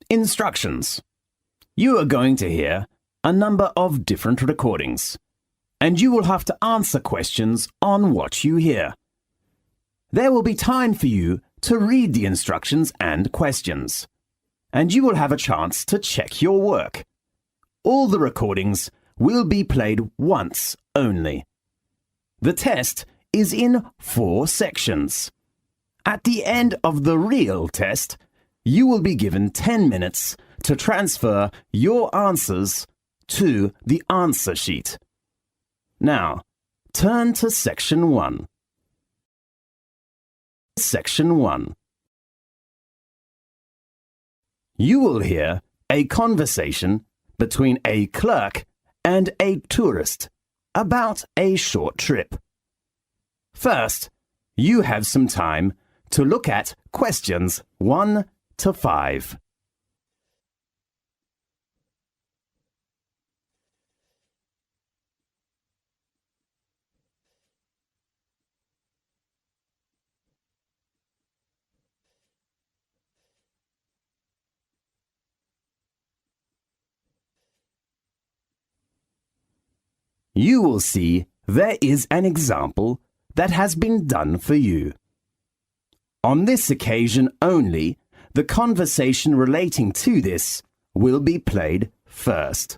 Instructions. You are going to hear a number of different recordings, and you will have to answer questions on what you hear. There will be time for you to read the instructions and questions, and you will have a chance to check your work. All the recordings will be played once only. The test is in 4 sections. At the end of the real test, you will be given 10 minutes to transfer your answers to the answer sheet. Now, turn to Section 1. Section 1. You will hear a conversation between a clerk and a tourist about a short trip. First, you have some time to look at questions 1 to 5. You will see there is an example that has been done for you. On this occasion only, the conversation relating to this will be played first.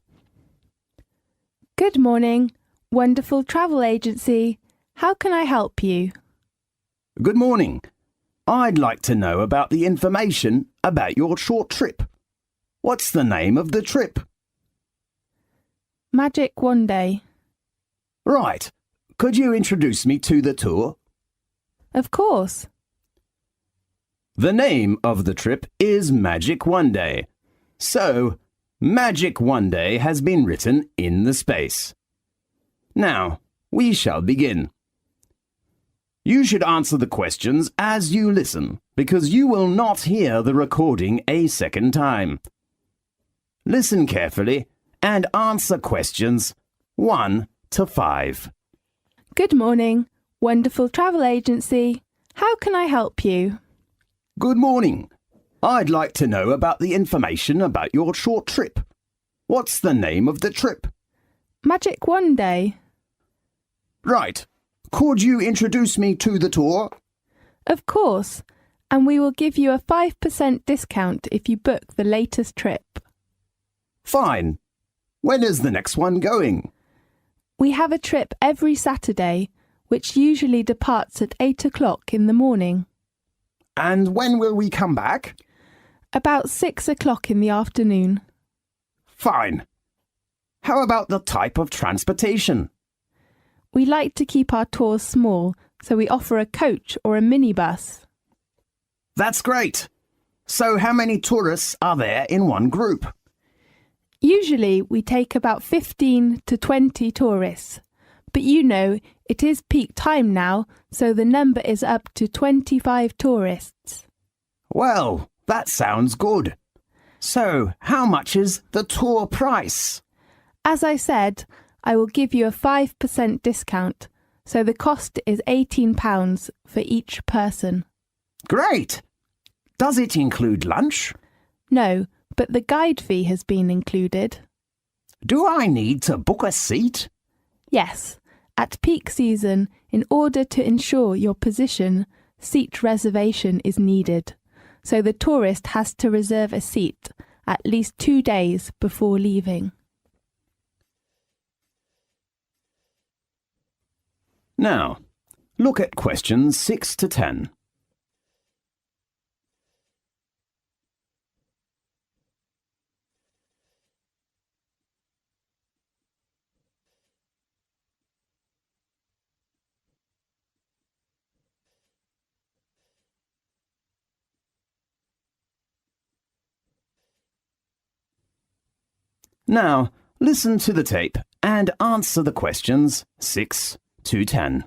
Good morning, wonderful travel agency. How can I help you? Good morning. I'd like to know about the information about your short trip. What's the name of the trip? Magic One Day. Right. Could you introduce me to the tour? Of course. The name of the trip is Magic One Day. So, Magic One Day has been written in the space. Now, we shall begin. You should answer the questions as you listen, because you will not hear the recording a second time. Listen carefully and answer questions 1 to 5. Good morning, wonderful travel agency. How can I help you? Good morning. I'd like to know about the information about your short trip. What's the name of the trip? Magic One Day. Right. Could you introduce me to the tour? Of course, and we will give you a 5% discount if you book the latest trip. Fine. When is the next one going? We have a trip every Saturday, which usually departs at 8 o'clock in the morning. And when will we come back? About 6 o'clock in the afternoon. Fine. How about the type of transportation? We like to keep our tours small, so we offer a coach or a minibus. That's great. So how many tourists are there in one group? Usually we take about 15 to 20 tourists, but you know it is peak time now, so the number is up to 25 tourists. Well, that sounds good. So, how much is the tour price? As I said, I will give you a 5% discount, so the cost is £18 for each person. Great! Does it include lunch? No, but the guide fee has been included. Do I need to book a seat? Yes, at peak season, in order to ensure your position, seat reservation is needed. So the tourist has to reserve a seat at least 2 days before leaving. Now, look at questions 6 to 10. Now, listen to the tape and answer the questions 6 to 10.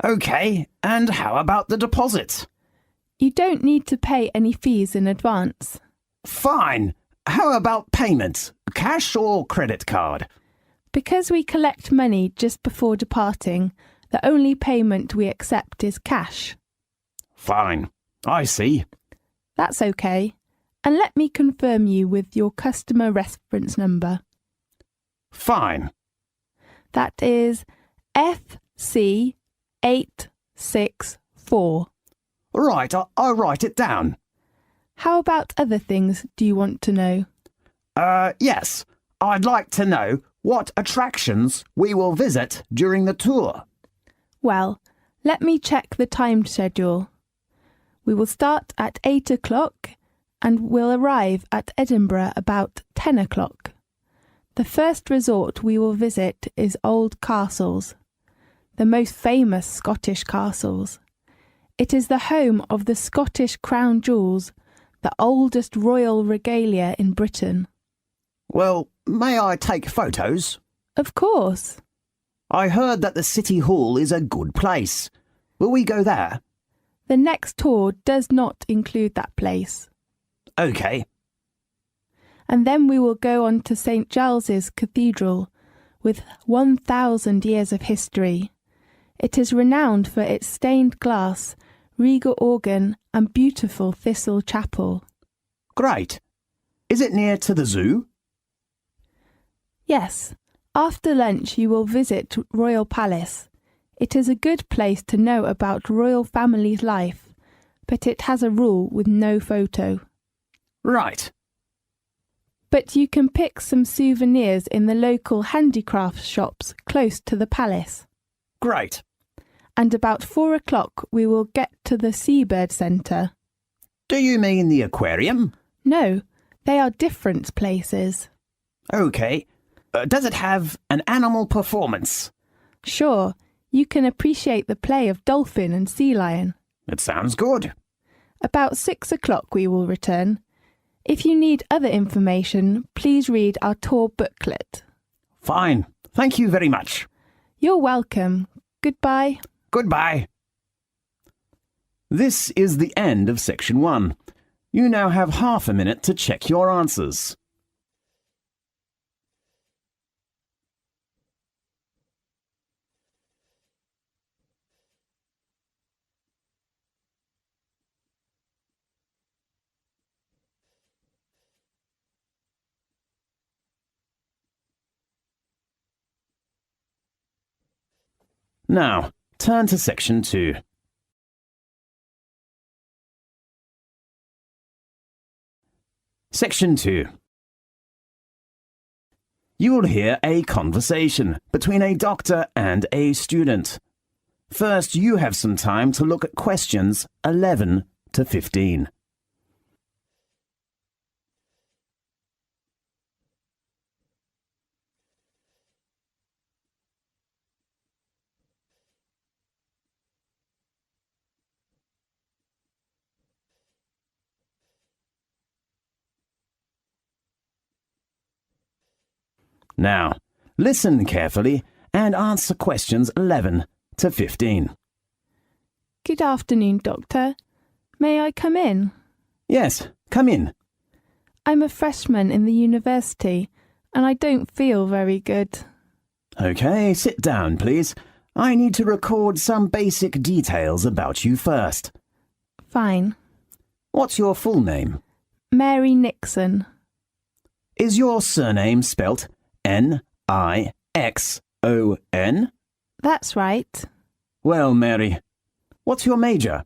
OK, and how about the deposit? You don't need to pay any fees in advance. Fine. How about payment? Cash or credit card? Because we collect money just before departing, the only payment we accept is cash. Fine. I see. That's okay. And let me confirm you with your customer reference number. Fine. That is FC864. Right, I'll write it down. How about other things do you want to know? Yes. I'd like to know what attractions we will visit during the tour. Well, let me check the time schedule. We will start at 8 o'clock and will arrive at Edinburgh about 10 o'clock. The first resort we will visit is Old Castles, the most famous Scottish castles. It is the home of the Scottish crown jewels, the oldest royal regalia in Britain. Well, may I take photos? Of course. I heard that the City Hall is a good place. Will we go there? The next tour does not include that place. OK. And then we will go on to St Giles's Cathedral, with 1,000 years of history. It is renowned for its stained glass, regal organ and beautiful thistle chapel. Great. Is it near to the zoo? Yes. After lunch you will visit Royal Palace. It is a good place to know about royal family's life, but it has a rule with no photo. Right. But you can pick some souvenirs in the local handicraft shops close to the palace. Great. And about 4 o'clock we will get to the Seabird Centre. Do you mean the aquarium? No, they are different places. OK. Does it have an animal performance? Sure, you can appreciate the play of dolphin and sea lion. It sounds good. About 6 o'clock we will return. If you need other information, please read our tour booklet. Fine. Thank you very much. You're welcome. Goodbye. Goodbye. This is the end of section 1. You now have half a minute to check your answers. Now, turn to section 2. Section 2. You will hear a conversation between a doctor and a student. First, you have some time to look at questions 11 to 15. Now, listen carefully and answer questions 11 to 15. Good afternoon, Doctor. May I come in? Yes, come in. I'm a freshman in the university and I don't feel very good. OK, sit down, please. I need to record some basic details about you first. Fine. What's your full name? Mary Nixon. Is your surname spelt Nixon? That's right. Well, Mary, what's your major?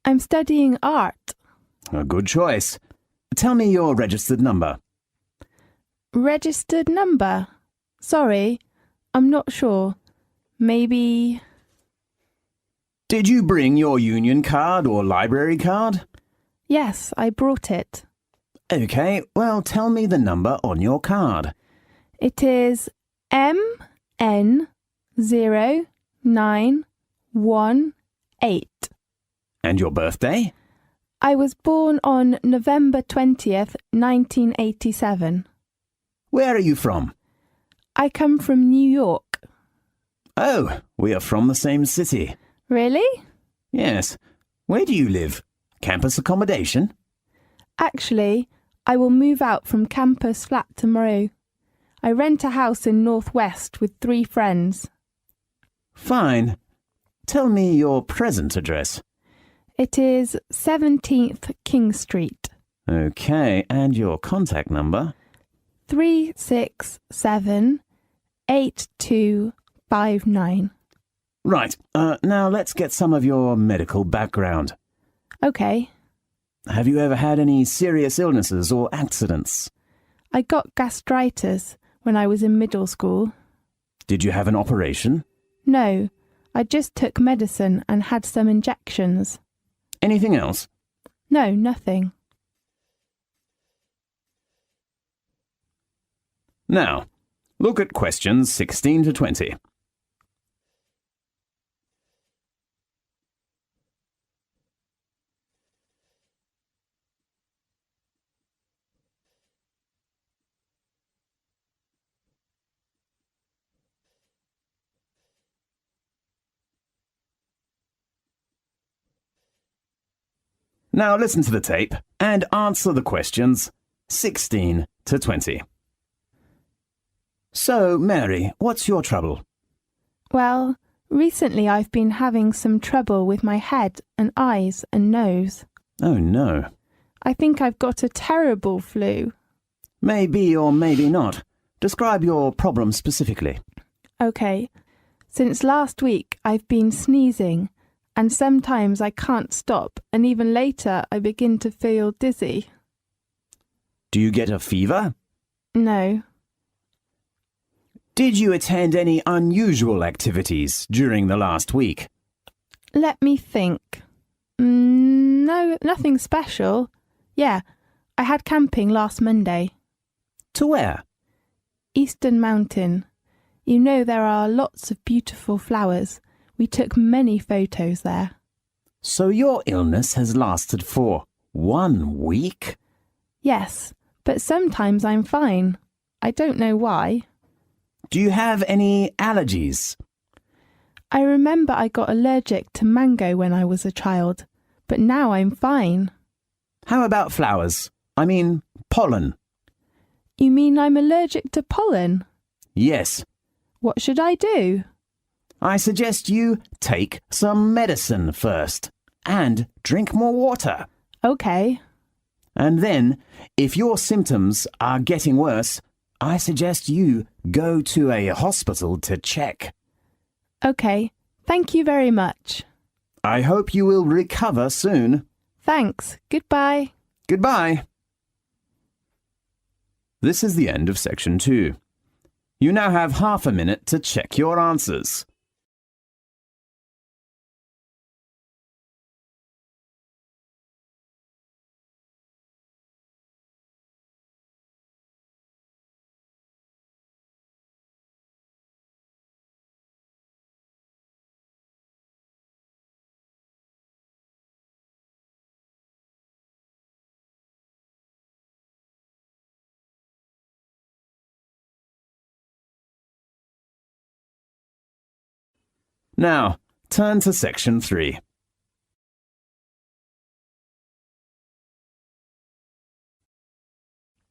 I'm studying art. A good choice. Tell me your registered number. Registered number? Sorry, I'm not sure. Maybe... Did you bring your union card or library card? Yes, I brought it. OK, well, tell me the number on your card. It is MN0918. And your birthday? I was born on November 20th, 1987. Where are you from? I come from New York. Oh, we are from the same city. Really? Yes. Where do you live? Campus accommodation? Actually, I will move out from campus flat tomorrow. I rent a house in Northwest with 3 friends. Fine. Tell me your present address. It is 17th King Street, OK, and your contact number? 3678259. Right, now let's get some of your medical background. OK. Have you ever had any serious illnesses or accidents? I got gastritis when I was in middle school. Did you have an operation? No, I just took medicine and had some injections. Anything else? No, nothing. Now, look at questions 16 to 20. Now listen to the tape and answer the questions 16 to 20. So, Mary, what's your trouble? Well, recently I've been having some trouble with my head and eyes and nose. Oh no. I think I've got a terrible flu. Maybe or maybe not. Describe your problem specifically. OK. Since last week I've been sneezing, and sometimes I can't stop, and even later I begin to feel dizzy. Do you get a fever? No. Did you attend any unusual activities during the last week? Let me think. No, nothing special. Yeah, I had camping last Monday. To where? Eastern Mountain. You know there are lots of beautiful flowers. We took many photos there. So your illness has lasted for 1 week? Yes, but sometimes I'm fine. I don't know why. Do you have any allergies? I remember I got allergic to mango when I was a child, but now I'm fine. How about flowers? I mean, pollen. You mean I'm allergic to pollen? Yes. What should I do? I suggest you take some medicine first and drink more water. OK. And then, if your symptoms are getting worse, I suggest you go to a hospital to check. OK. Thank you very much. I hope you will recover soon. Thanks. Goodbye. Goodbye. This is the end of section 2. You now have half a minute to check your answers. Now, turn to section 3.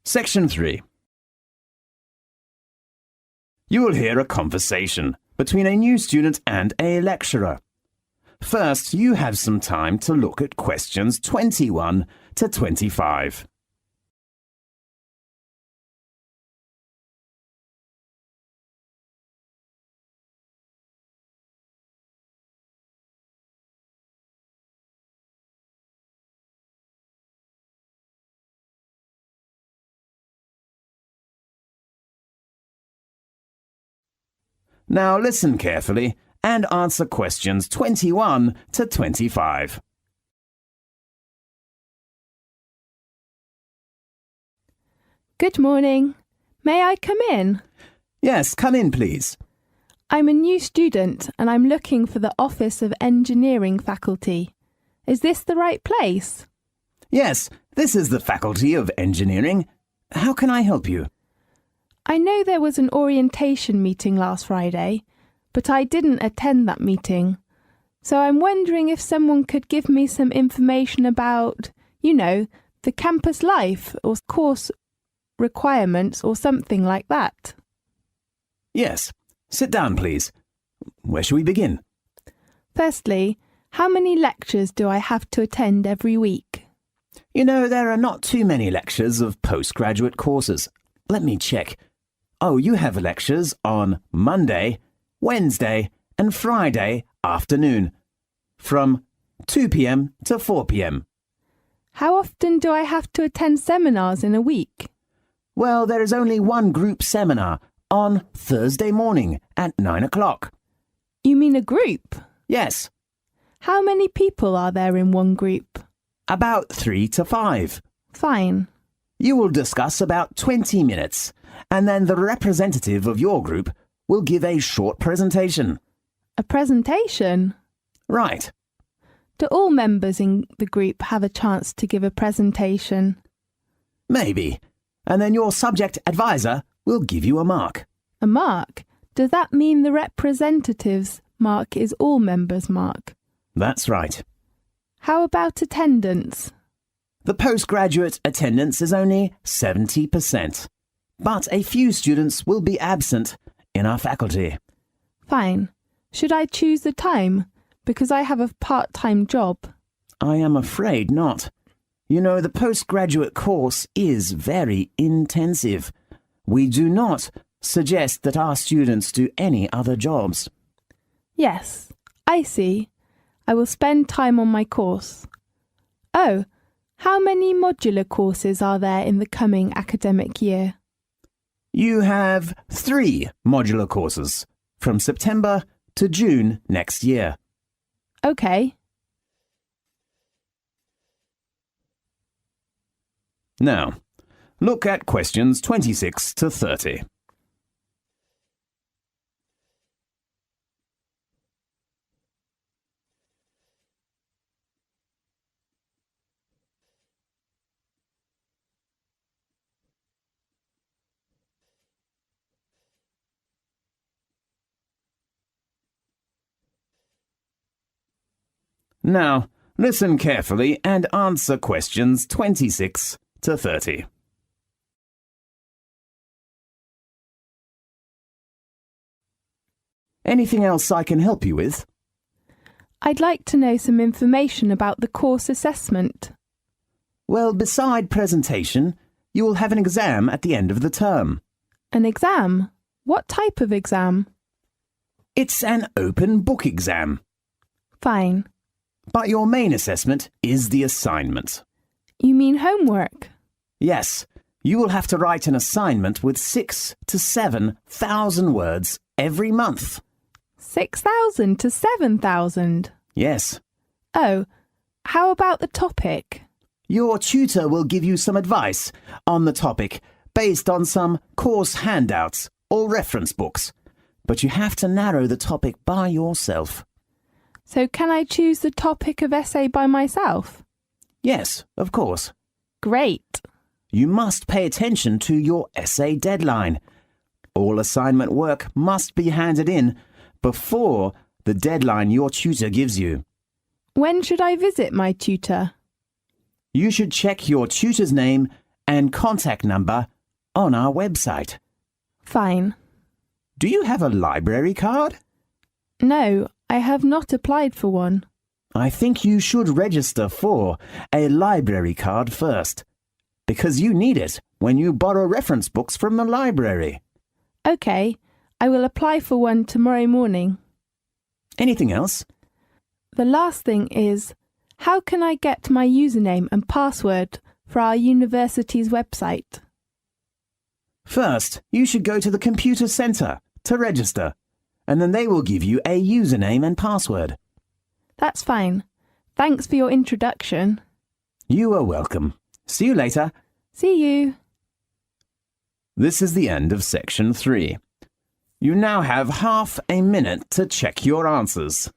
Section 3. You will hear a conversation between a new student and a lecturer. First, you have some time to look at questions 21 to 25. Now listen carefully and answer questions 21 to 25. Good morning. May I come in? Yes, come in, please. I'm a new student and I'm looking for the Office of Engineering faculty. Is this the right place? Yes, this is the Faculty of Engineering. How can I help you? I know there was an orientation meeting last Friday, but I didn't attend that meeting. So I'm wondering if someone could give me some information about, the campus life or course requirements or something like that. Yes. Sit down, please. Where shall we begin? Firstly, how many lectures do I have to attend every week? You know, there are not too many lectures of postgraduate courses. Let me check. Oh, you have lectures on Monday, Wednesday, and Friday afternoon, from 2 p.m. to 4 p.m. How often do I have to attend seminars in a week? Well, there is only one group seminar on Thursday morning at 9 o'clock. You mean a group? Yes, How many people are there in one group? about 3 to 5. Fine. You will discuss about 20 minutes, and then the representative of your group will give a short presentation. A presentation? Right. Do all members in the group have a chance to give a presentation? Maybe. And then your subject advisor will give you a mark. A mark? Does that mean the representative's mark is all members' mark? That's right. How about attendance? The postgraduate attendance is only 70%, but a few students will be absent in our faculty. Fine. Should I choose the time? Because I have a part-time job. I am afraid not. You know, the postgraduate course is very intensive. We do not suggest that our students do any other jobs. Yes, I see. I will spend time on my course. Oh, how many modular courses are there in the coming academic year? You have 3 modular courses from September to June next year. Okay. Now, look at questions 26 to 30. Now, listen carefully and answer questions 26 to 30. Anything else I can help you with? I'd like to know some information about the course assessment. Well, beside presentation, you will have an exam at the end of the term. An exam? What type of exam? It's an open book exam, Fine. but your main assessment is the assignment. You mean homework? Yes, you will have to write an assignment with 6,000 to 7,000 words every month. 6,000 to 7,000? Yes. Oh, how about the topic? Your tutor will give you some advice on the topic based on some course handouts or reference books, but you have to narrow the topic by yourself. So can I choose the topic of essay by myself? Yes, of course. Great. You must pay attention to your essay deadline. All assignment work must be handed in before the deadline your tutor gives you. When should I visit my tutor? You should check your tutor's name and contact number on our website. Fine. Do you have a library card? No, I have not applied for one. I think you should register for a library card first, because you need it when you borrow reference books from the library. Okay, I will apply for one tomorrow morning. Anything else? The last thing is, how can I get my username and password for our university's website? First, you should go to the computer centre to register, and then they will give you a username and password. That's fine. Thanks for your introduction. You are welcome. See you later. See you. This is the end of section 3. You now have half a minute to check your answers.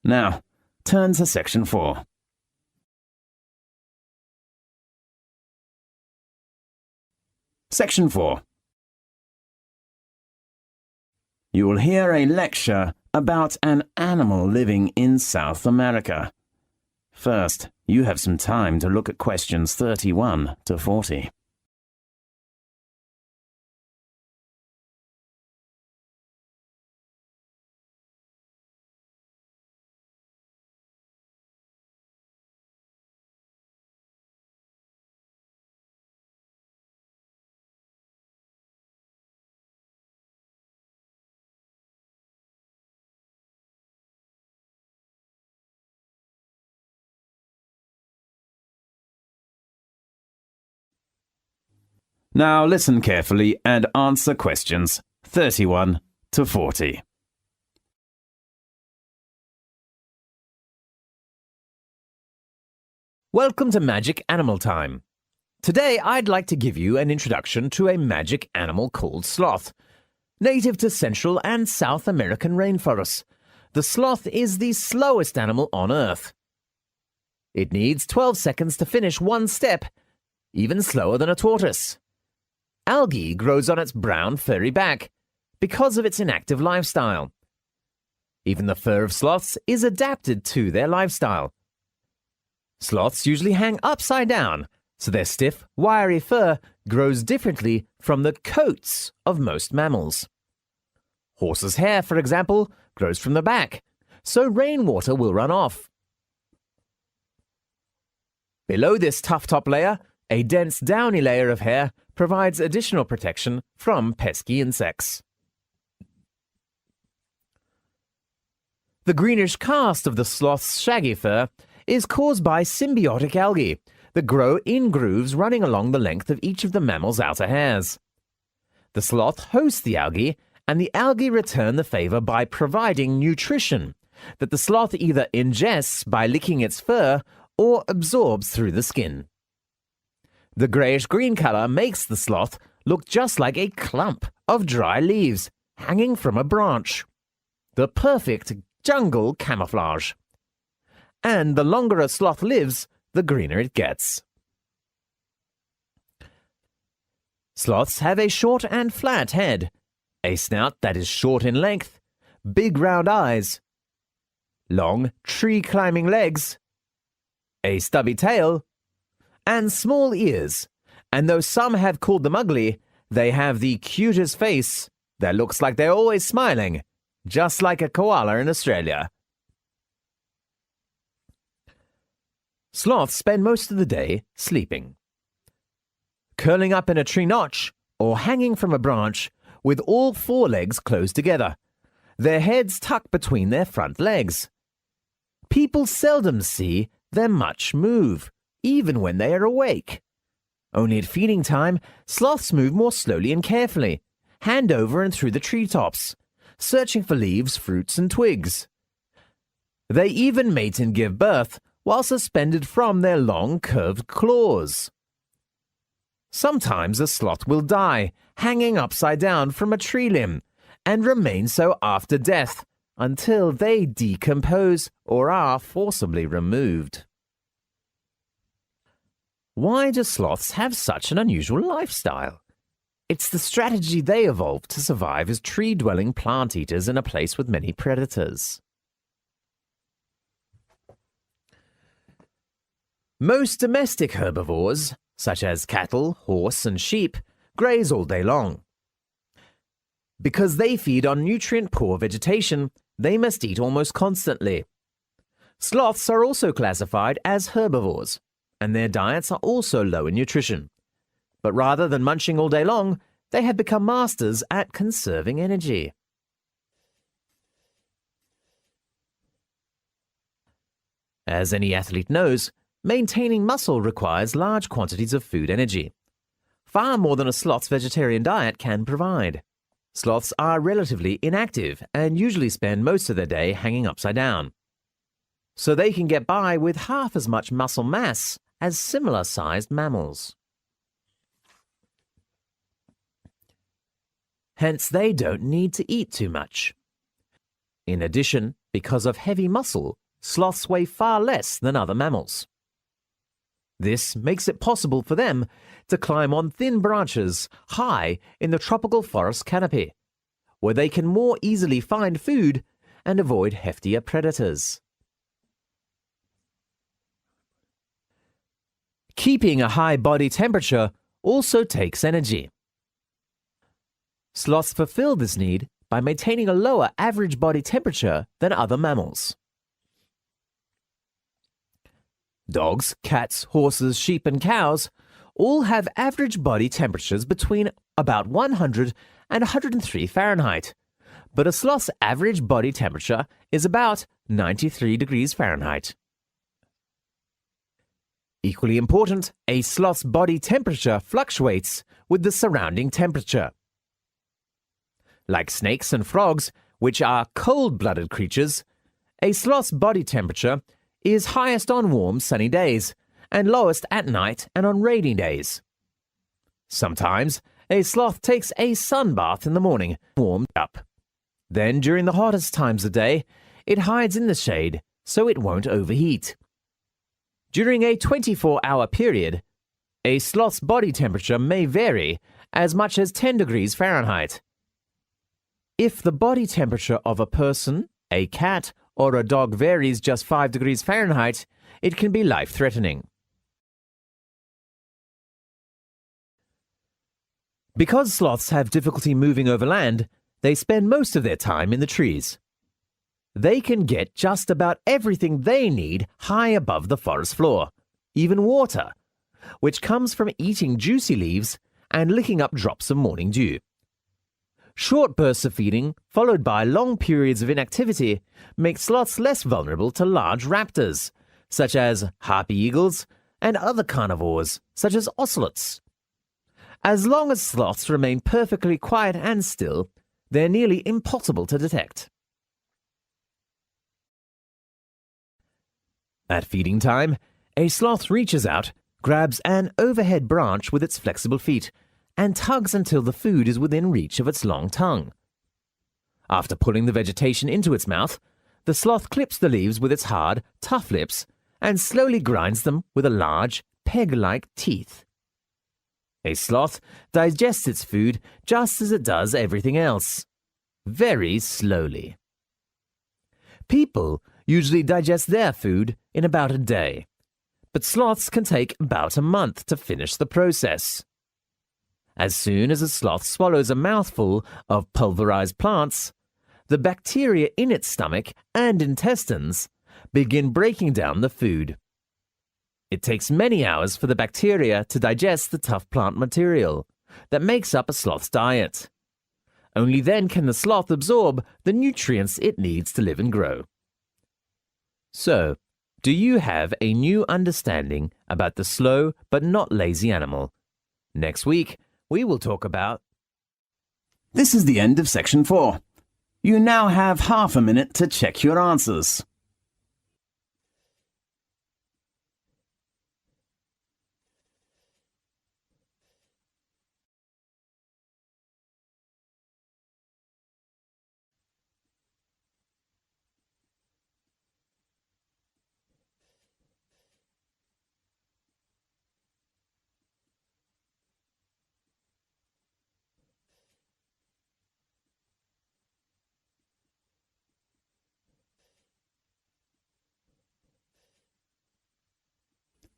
Now, turn to section 4. Section 4. You will hear a lecture about an animal living in South America. First, you have some time to look at questions 31 to 40. Now listen carefully and answer questions 31 to 40. Welcome to Magic Animal Time. Today I'd like to give you an introduction to a magic animal called sloth. Native to Central and South American rainforests, the sloth is the slowest animal on Earth. It needs 12 seconds to finish one step, even slower than a tortoise. Algae grows on its brown furry back because of its inactive lifestyle. Even the fur of sloths is adapted to their lifestyle. Sloths usually hang upside down, so their stiff, wiry fur grows differently from the coats of most mammals. Horses' hair, for example, grows from the back, so rainwater will run off. Below this tough top layer, a dense downy layer of hair provides additional protection from pesky insects. The greenish cast of the sloth's shaggy fur is caused by symbiotic algae that grow in grooves running along the length of each of the mammal's outer hairs. The sloth hosts the algae, and the algae return the favor by providing nutrition that the sloth either ingests by licking its fur or absorbs through the skin. The grayish-green color makes the sloth look just like a clump of dry leaves hanging from a branch. The perfect jungle camouflage. And the longer a sloth lives, the greener it gets. Sloths have a short and flat head, a snout that is short in length, big round eyes, long tree-climbing legs, a stubby tail, and small ears, and though some have called them ugly, they have the cutest face that looks like they're always smiling, just like a koala in Australia. Sloths spend most of the day sleeping. Curling up in a tree notch or hanging from a branch with all four legs closed together, their heads tucked between their front legs. People seldom see them much move, even when they are awake. Only at feeding time, sloths move more slowly and carefully, hand over and through the treetops, searching for leaves, fruits, and twigs. They even mate and give birth while suspended from their long, curved claws. Sometimes a sloth will die, hanging upside down from a tree limb, and remain so after death until they decompose or are forcibly removed. Why do sloths have such an unusual lifestyle? It's the strategy they evolved to survive as tree-dwelling plant eaters in a place with many predators. Most domestic herbivores, such as cattle, horse, and sheep, graze all day long. Because they feed on nutrient-poor vegetation, they must eat almost constantly. Sloths are also classified as herbivores, and their diets are also low in nutrition. But rather than munching all day long, they have become masters at conserving energy. As any athlete knows, maintaining muscle requires large quantities of food energy, far more than a sloth's vegetarian diet can provide. Sloths are relatively inactive and usually spend most of their day hanging upside down, so they can get by with half as much muscle mass as similar-sized mammals. Hence, they don't need to eat too much. In addition, because of heavy muscle, sloths weigh far less than other mammals. This makes it possible for them to climb on thin branches high in the tropical forest canopy, where they can more easily find food and avoid heftier predators. Keeping a high body temperature also takes energy. Sloths fulfill this need by maintaining a lower average body temperature than other mammals. Dogs, cats, horses, sheep, and cows all have average body temperatures between about 100 and 103 Fahrenheit, but a sloth's average body temperature is about 93 degrees Fahrenheit. Equally important, a sloth's body temperature fluctuates with the surrounding temperature. Like snakes and frogs, which are cold-blooded creatures, a sloth's body temperature is highest on warm, sunny days and lowest at night and on rainy days. Sometimes, a sloth takes a sun bath in the morning, warmed up. Then, during the hottest times of day, it hides in the shade so it won't overheat. During a 24-hour period, a sloth's body temperature may vary as much as 10 degrees Fahrenheit. If the body temperature of a person, a cat, or a dog varies just 5 degrees Fahrenheit, it can be life-threatening. Because sloths have difficulty moving over land, they spend most of their time in the trees. They can get just about everything they need high above the forest floor, even water, which comes from eating juicy leaves and licking up drops of morning dew. Short bursts of feeding, followed by long periods of inactivity, make sloths less vulnerable to large raptors, such as harpy eagles and other carnivores, such as ocelots. As long as sloths remain perfectly quiet and still, they're nearly impossible to detect. At feeding time, a sloth reaches out, grabs an overhead branch with its flexible feet, and tugs until the food is within reach of its long tongue. After pulling the vegetation into its mouth, the sloth clips the leaves with its hard, tough lips and slowly grinds them with a large, peg-like teeth. A sloth digests its food just as it does everything else, very slowly. People usually digest their food in about a day, but sloths can take about a month to finish the process. As soon as a sloth swallows a mouthful of pulverized plants, the bacteria in its stomach and intestines begin breaking down the food. It takes many hours for the bacteria to digest the tough plant material that makes up a sloth's diet. Only then can the sloth absorb the nutrients it needs to live and grow. So, do you have a new understanding about the slow but not lazy animal? Next week, we will talk about... This is the end of section 4. You now have half a minute to check your answers.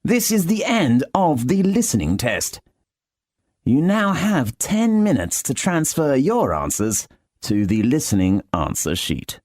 This is the end of the listening test. You now have 10 minutes to transfer your answers to the listening answer sheet.